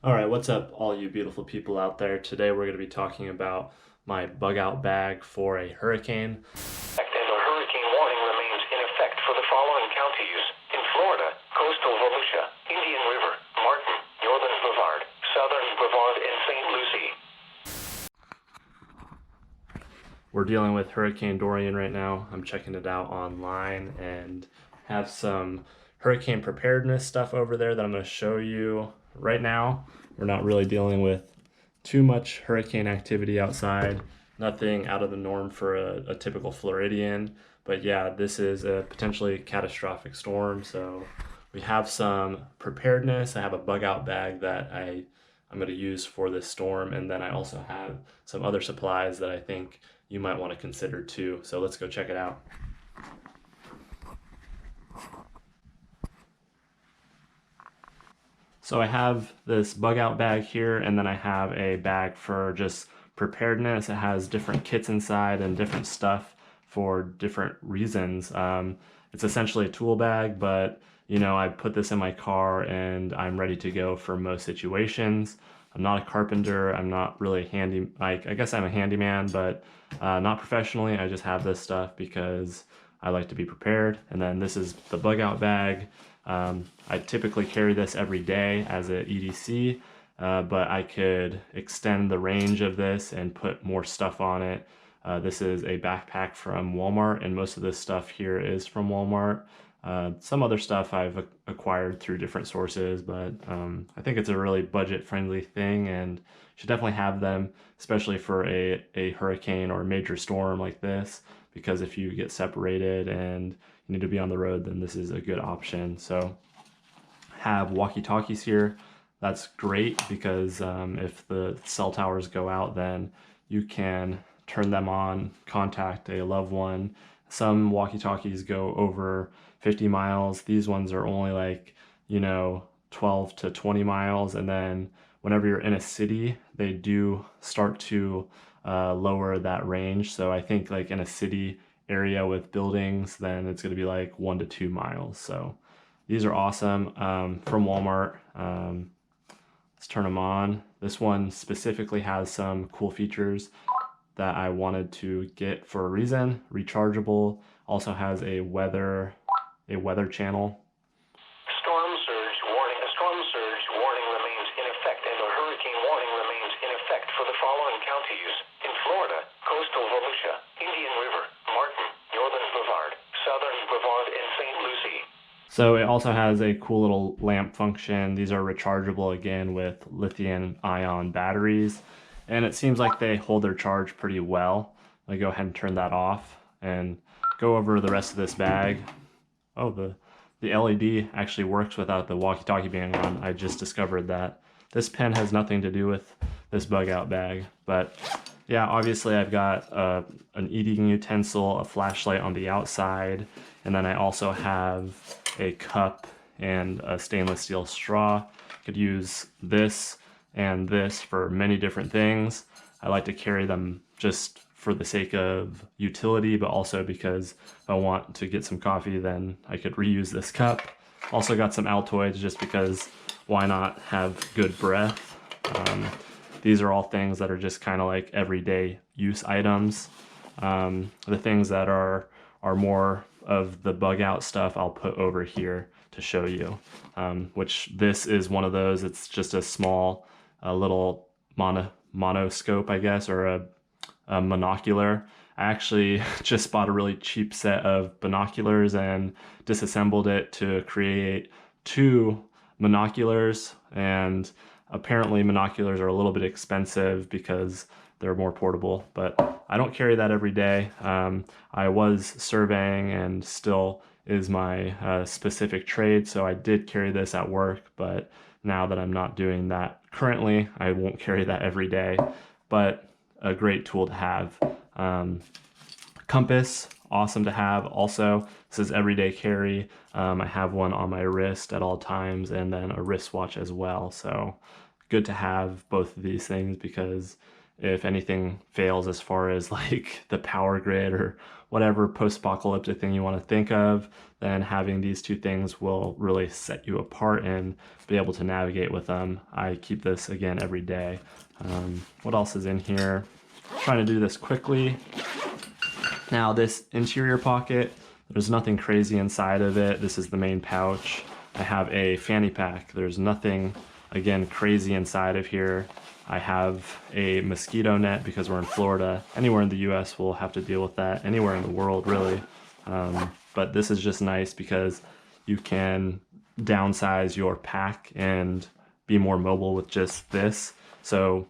All right, what's up, all you beautiful people out there? Today we're going to be talking about my bug out bag for a hurricane. And a hurricane warning remains in effect for the following counties: in Florida, coastal Volusia, Indian River, Martin, northern Brevard, southern Brevard, and St. Lucie. We're dealing with Hurricane Dorian right now. I'm checking it out online and have some hurricane preparedness stuff over there that I'm going to show you right now. We're not really dealing with too much hurricane activity outside, nothing out of the norm for a typical Floridian. But yeah, this is a potentially catastrophic storm. So we have some preparedness. I have a bug out bag that I'm going to use for this storm. And then I also have some other supplies that I think you might want to consider too. So let's go check it out. So I have this bug out bag here, and then I have a bag for just preparedness. It has different kits inside and different stuff for different reasons. It's essentially a tool bag, but I put this in my car and I'm ready to go for most situations. I'm not a carpenter. I'm not really handy. Like, I guess I'm a handyman, but not professionally. I just have this stuff because I like to be prepared. And then this is the bug out bag. I typically carry this every day as an EDC, but I could extend the range of this and put more stuff on it. This is a backpack from Walmart, and most of this stuff here is from Walmart. Some other stuff I've acquired through different sources, but I think it's a really budget-friendly thing, and should definitely have them, especially for a hurricane or a major storm like this, because if you get separated and you need to be on the road, then this is a good option. So have walkie-talkies here. That's great because if the cell towers go out, then you can turn them on, contact a loved one. Some walkie-talkies go over 50 miles. These ones are only like, 12 to 20 miles. And then whenever you're in a city, they do start to lower that range. So I think like in a city area with buildings, then it's going to be like 1 to 2 miles. So these are awesome from Walmart. Let's turn them on. This one specifically has some cool features that I wanted to get for a reason. Rechargeable, also has a weather channel. Storm surge warning. A storm surge warning remains in effect, and a hurricane warning remains in effect for the following counties: in Florida, coastal Volusia, Indian River, Martin, northern Brevard, southern Brevard, and St. Lucie. So it also has a cool little lamp function. These are rechargeable again with lithium-ion batteries. And it seems like they hold their charge pretty well. I'll go ahead and turn that off and go over the rest of this bag. Oh, the LED actually works without the walkie-talkie being on. I just discovered that. This pen has nothing to do with this bug out bag, but yeah, obviously I've got an eating utensil, a flashlight on the outside, and then I also have a cup and a stainless steel straw. Could use this and this for many different things. I like to carry them just for the sake of utility, but also because if I want to get some coffee, then I could reuse this cup. Also got some Altoids just because why not have good breath? These are all things that are just kind of like everyday use items. The things that are more of the bug out stuff I'll put over here to show you, which this is one of those. It's just a small little monoscope, I guess, or a monocular. I actually just bought a really cheap set of binoculars and disassembled it to create 2 monoculars, and apparently monoculars are a little bit expensive because they're more portable, but I don't carry that every day. I was surveying and still is my specific trade, so I did carry this at work, but now that I'm not doing that currently, I won't carry that every day, but a great tool to have. Compass, awesome to have. Also, this is everyday carry. I have one on my wrist at all times, and then a wristwatch as well. So good to have both of these things because if anything fails as far as like the power grid or whatever post-apocalyptic thing you want to think of, then having these two things will really set you apart and be able to navigate with them. I keep this again every day. What else is in here? Trying to do this quickly. Now this interior pocket, there's nothing crazy inside of it. This is the main pouch. I have a fanny pack. There's nothing, again, crazy inside of here. I have a mosquito net because we're in Florida. Anywhere in the US we'll have to deal with that. Anywhere in the world, really. But this is just nice because you can downsize your pack and be more mobile with just this. So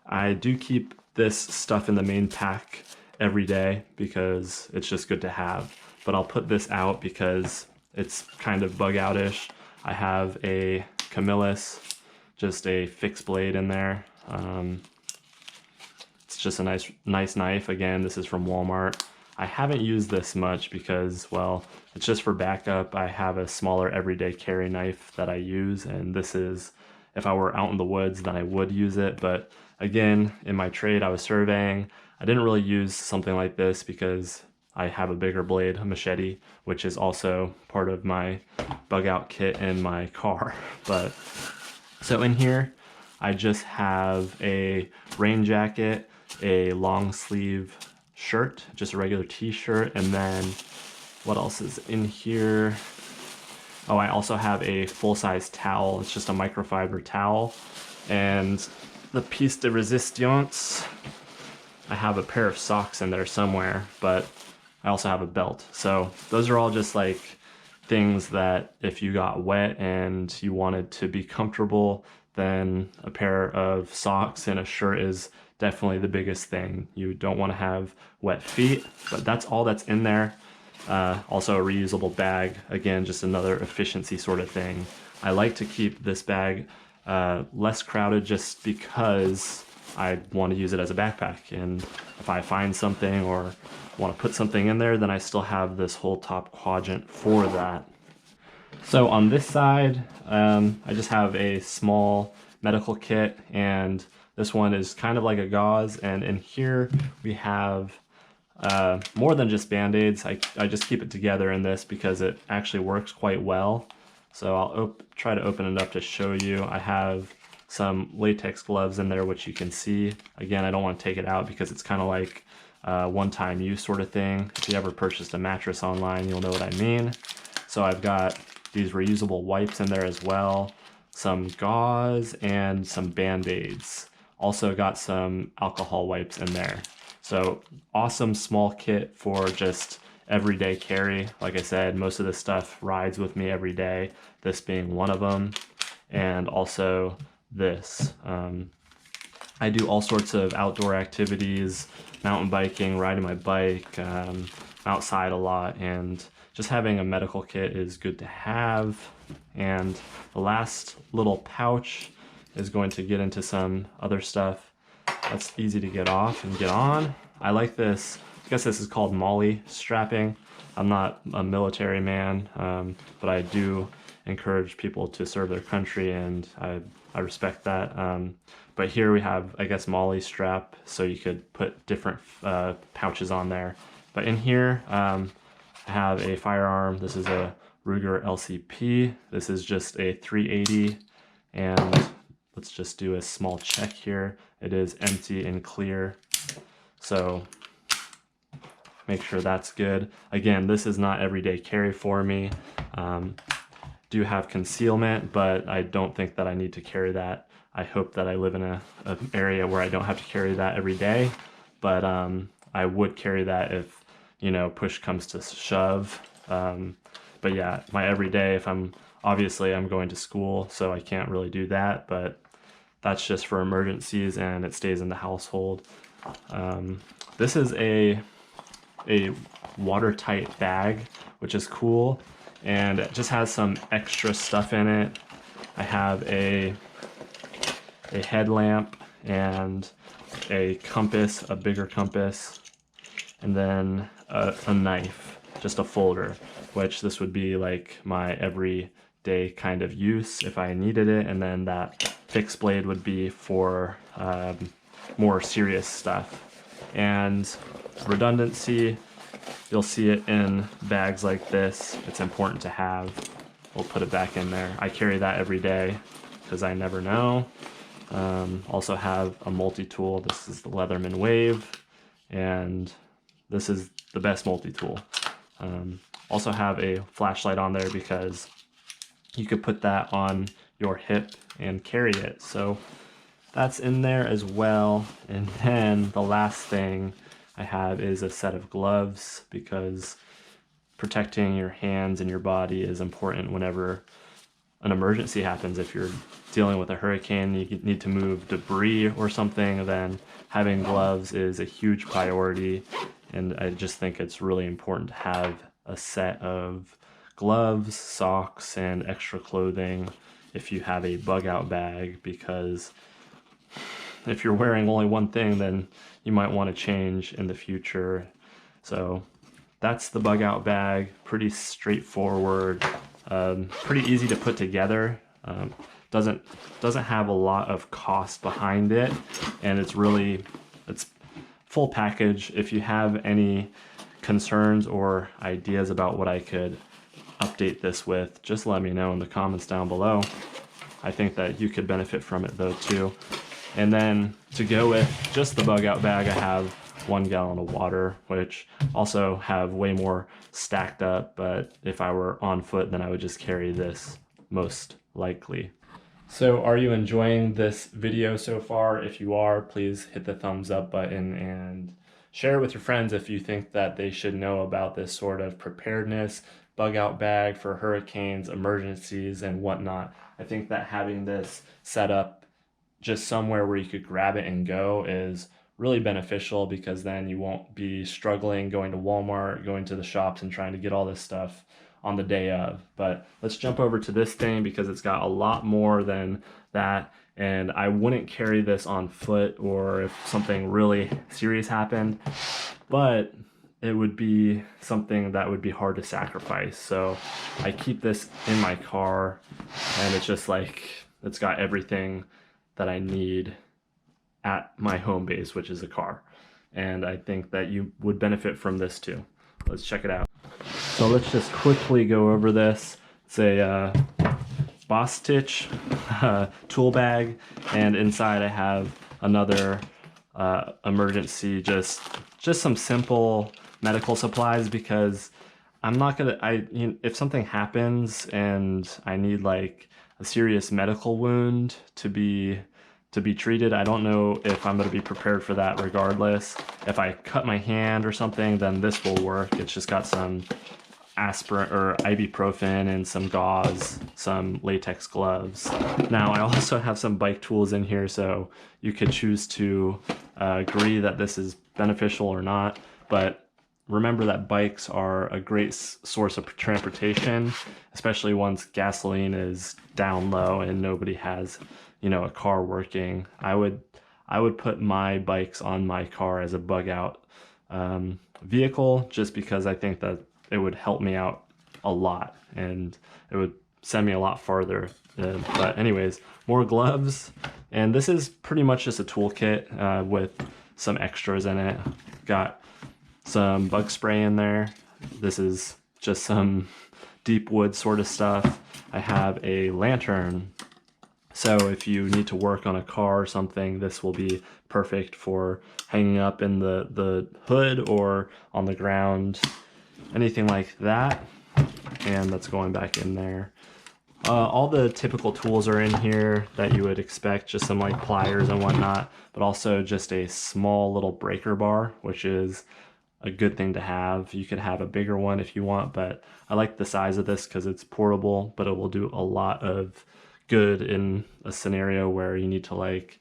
I do keep this stuff in the main pack every day because it's just good to have. But I'll put this out because it's kind of bug outish. I have a Camillus, just a fixed blade in there. It's just a nice knife. Again, this is from Walmart. I haven't used this much because, well, it's just for backup. I have a smaller everyday carry knife that I use, and this is, if I were out in the woods, then I would use it. But again, in my trade, I was surveying. I didn't really use something like this because I have a bigger blade, a machete, which is also part of my bug out kit in my car. But so in here, I just have a rain jacket, a long sleeve shirt, just a regular t-shirt, and then what else is in here? Oh, I also have a full-size towel. It's just a microfiber towel. And the piece de resistance, I have a pair of socks in there somewhere, but I also have a belt. So those are all just like things that if you got wet and you wanted to be comfortable, then a pair of socks and a shirt is definitely the biggest thing. You don't want to have wet feet, but that's all that's in there. Also a reusable bag, again, just another efficiency sort of thing. I like to keep this bag less crowded just because I want to use it as a backpack, and if I find something or want to put something in there, then I still have this whole top quadrant for that. So on this side, I just have a small medical kit, and this one is kind of like a gauze, and in here we have more than just band-aids. I just keep it together in this because it actually works quite well. So I'll try to open it up to show you. I have some latex gloves in there, which you can see. Again, I don't want to take it out because it's kind of like one-time use sort of thing. If you ever purchased a mattress online, you'll know what I mean. So I've got these reusable wipes in there as well, some gauze, and some band-aids. Also got some alcohol wipes in there. So awesome small kit for just everyday carry. Like I said, most of this stuff rides with me every day, this being one of them, and also this. I do all sorts of outdoor activities, mountain biking, riding my bike, outside a lot, and just having a medical kit is good to have. And the last little pouch is going to get into some other stuff that's easy to get off and get on. I like this, I guess this is called Molly strapping. I'm not a military man, but I do encourage people to serve their country, and I respect that. But here we have, I guess, Molly strap, so you could put different pouches on there. But in here, I have a firearm. This is a Ruger LCP. This is just a 380, and let's just do a small check here. It is empty and clear, so make sure that's good. Again, this is not everyday carry for me. Do have concealment, but I don't think that I need to carry that. I hope that I live in an area where I don't have to carry that every day, but I would carry that if, you know, push comes to shove. But yeah, my everyday, if I'm going to school, so I can't really do that, but that's just for emergencies, and it stays in the household. This is a watertight bag, which is cool, and it just has some extra stuff in it. I have a headlamp and a compass, a bigger compass, and then a knife, just a folder, which this would be like my everyday kind of use if I needed it, and then that fixed blade would be for more serious stuff. And redundancy, you'll see it in bags like this. It's important to have. We'll put it back in there. I carry that every day because I never know. Also have a multi-tool. This is the Leatherman Wave, and this is the best multi-tool. Also have a flashlight on there because you could put that on your hip and carry it. So that's in there as well. And then the last thing I have is a set of gloves, because protecting your hands and your body is important whenever an emergency happens. If you're dealing with a hurricane, you need to move debris or something, then having gloves is a huge priority. And I just think it's really important to have a set of gloves, socks, and extra clothing if you have a bug out bag, because if you're wearing only one thing, then you might want to change in the future. So that's the bug out bag. Pretty straightforward, pretty easy to put together. Doesn't have a lot of cost behind it, and it's full package. If you have any concerns or ideas about what I could update this with, just let me know in the comments down below. I think that you could benefit from it though too. And then to go with just the bug out bag, I have 1 gallon of water, which also have way more stacked up, but if I were on foot, then I would just carry this most likely. So are you enjoying this video so far? If you are, please hit the thumbs up button and share it with your friends if you think that they should know about this sort of preparedness bug out bag for hurricanes, emergencies, and whatnot. I think that having this set up just somewhere where you could grab it and go is really beneficial, because then you won't be struggling going to Walmart, going to the shops, and trying to get all this stuff on the day of. But let's jump over to this thing because it's got a lot more than that, and I wouldn't carry this on foot or if something really serious happened, but it would be something that would be hard to sacrifice. So I keep this in my car, and it's just like, it's got everything that I need at my home base, which is a car. And I think that you would benefit from this too. Let's check it out. So let's just quickly go over this. It's a Boss Stitch tool bag, and inside I have another emergency, just some simple medical supplies, because I'm not gonna, if something happens and I need like a serious medical wound to be treated, I don't know if I'm gonna be prepared for that regardless. If I cut my hand or something, then this will work. It's just got some aspirin or ibuprofen and some gauze, some latex gloves. Now I also have some bike tools in here, so you could choose to agree that this is beneficial or not, but remember that bikes are a great source of transportation, especially once gasoline is down low and nobody has, a car working. I would put my bikes on my car as a bug out vehicle, just because I think that it would help me out a lot and it would send me a lot farther. But anyways, more gloves, and this is pretty much just a toolkit with some extras in it. Got some bug spray in there. This is just some deep wood sort of stuff. I have a lantern, so if you need to work on a car or something, this will be perfect for hanging up in the hood or on the ground, anything like that. And that's going back in there. All the typical tools are in here that you would expect, just some like pliers and whatnot, but also just a small little breaker bar, which is a good thing to have. You could have a bigger one if you want, but I like the size of this because it's portable, but it will do a lot of good in a scenario where you need to like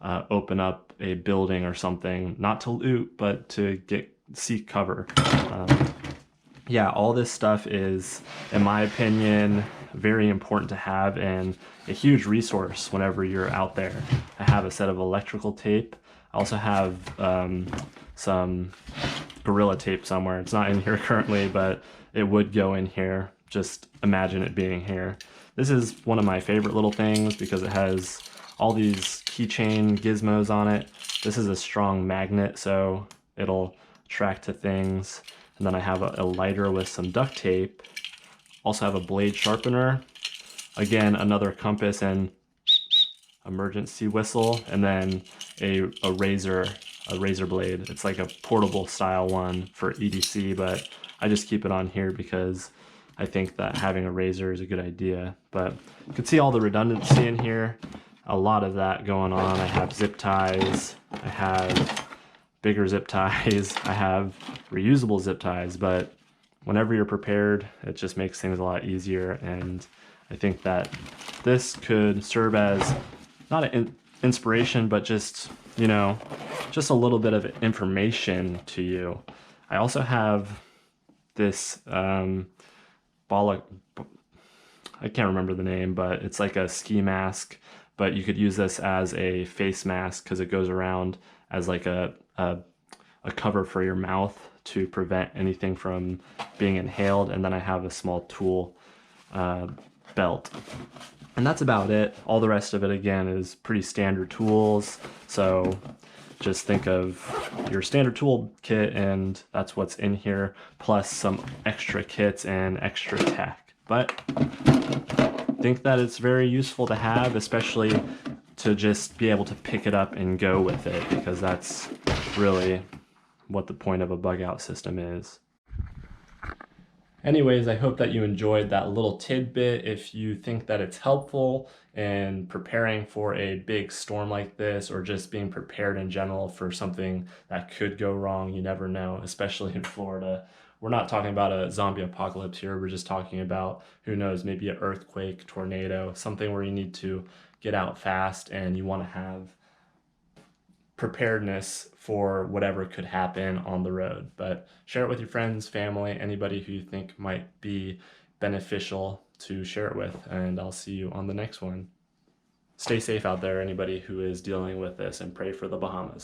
open up a building or something, not to loot, but to seek cover. Yeah, all this stuff is, in my opinion, very important to have and a huge resource whenever you're out there. I have a set of electrical tape. I also have some Gorilla tape somewhere. It's not in here currently, but it would go in here. Just imagine it being here. This is one of my favorite little things because it has all these keychain gizmos on it. This is a strong magnet, so it'll attract to things. And then I have a lighter with some duct tape. Also have a blade sharpener. Again, another compass and emergency whistle, and then a razor blade. It's like a portable style one for EDC, but I just keep it on here because I think that having a razor is a good idea. But you can see all the redundancy in here. A lot of that going on. I have zip ties, I have bigger zip ties, I have reusable zip ties, but whenever you're prepared, it just makes things a lot easier. And I think that this could serve as not an inspiration, but just, you know, just a little bit of information to you. I also have this I can't remember the name, but it's like a ski mask, but you could use this as a face mask because it goes around as like a cover for your mouth to prevent anything from being inhaled. And then I have a small tool belt. And that's about it. All the rest of it, again, is pretty standard tools. So just think of your standard tool kit, and that's what's in here, plus some extra kits and extra tech. But think that it's very useful to have, especially to just be able to pick it up and go with it, because that's really what the point of a bug out system is. Anyways, I hope that you enjoyed that little tidbit. If you think that it's helpful in preparing for a big storm like this, or just being prepared in general for something that could go wrong, you never know, especially in Florida. We're not talking about a zombie apocalypse here. We're just talking about, who knows, maybe an earthquake, tornado, something where you need to get out fast and you want to have preparedness for whatever could happen on the road. But share it with your friends, family, anybody who you think might be beneficial to share it with, and I'll see you on the next one. Stay safe out there, anybody who is dealing with this, and pray for the Bahamas.